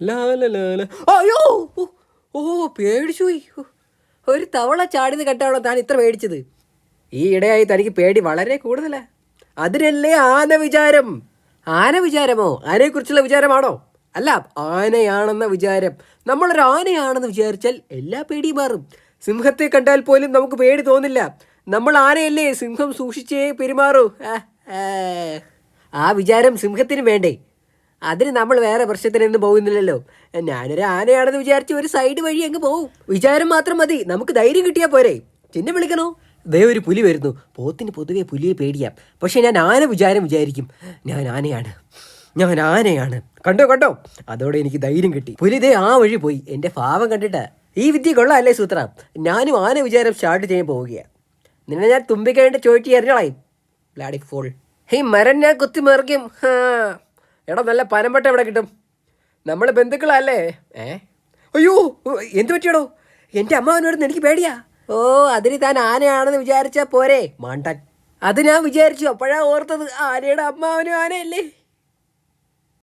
ലാല ലാല. അയ്യോ, ഓ ഓ, പേടിച്ചു പോയി. ഒരു തവള ചാടിയത് കണ്ടാണോ താൻ ഇത്ര പേടിച്ചത്? ഈ ഇടയായി തനിക്ക് പേടി വളരെ കൂടുതലാ. അതിനല്ലേ ആന വിചാരം. ആന വിചാരമോ? ആനയെക്കുറിച്ചുള്ള വിചാരമാണോ? അല്ല, ആനയാണെന്ന വിചാരം. നമ്മളൊരു ആനയാണെന്ന് വിചാരിച്ചാൽ എല്ലാ പേടിയും മാറും. സിംഹത്തെ കണ്ടാൽ പോലും നമുക്ക് പേടി തോന്നില്ല. നമ്മൾ ആനയല്ലേ, സിംഹം സൂക്ഷിച്ചേ പെരുമാറൂ. ആ വിചാരം സിംഹത്തിന് വേണ്ടേ? അതിന് നമ്മൾ വേറെ പ്രശ്നത്തിനൊന്നും പോകുന്നില്ലല്ലോ. ഞാനൊരു ആനയാണെന്ന് വിചാരിച്ച് ഒരു സൈഡ് വഴി അങ്ങ് പോവും. വിചാരം മാത്രം മതി, നമുക്ക് ധൈര്യം കിട്ടിയാൽ പോരെ. ചിന്നെ വിളിക്കണോ? ദേ ഒരു പുലി വരുന്നു. പോത്തിന് പൊതുവെ പുലിയെ പേടിയാം. പക്ഷെ ഞാൻ ആന വിചാരിക്കും. ഞാൻ ആനയാണ്, ഞാൻ ആനയാണ്. കണ്ടോ കണ്ടോ, അതോടെ എനിക്ക് ധൈര്യം കിട്ടി. പുലി ദേ ആ വഴി പോയി. എൻ്റെ ഭാവം കണ്ടിട്ടാ. ഈ വിദ്യ കൊള്ളാമല്ലേ സൂത്ര? ഞാനും ആന വിചാരം സ്റ്റാർട്ട് ചെയ്യാൻ പോവുകയാണ്. നിന്നെ ഞാൻ തുമ്പിക്കഴിഞ്ഞിട്ട് ചോദിച്ചു എറിഞ്ഞോളായും. Bloody fall. ഹേ മരം ഞാൻ കുത്തി മറിക്കും. എടാ, നല്ല പനമ്പട്ട എവിടെ കിട്ടും? നമ്മൾ ബന്ധുക്കളല്ലേ? അയ്യോ, എന്ത് പറ്റിയടോ? എൻ്റെ അമ്മാവനോട് എനിക്ക് പേടിയാ. ഓ, അതിന് താൻ ആനയാണെന്ന് വിചാരിച്ചാൽ പോരെ മണ്ടൻ. അത് ഞാൻ വിചാരിച്ചു. അപ്പോഴാ ഓർത്തത് ആനയുടെ അമ്മാവനും ആനയല്ലേ.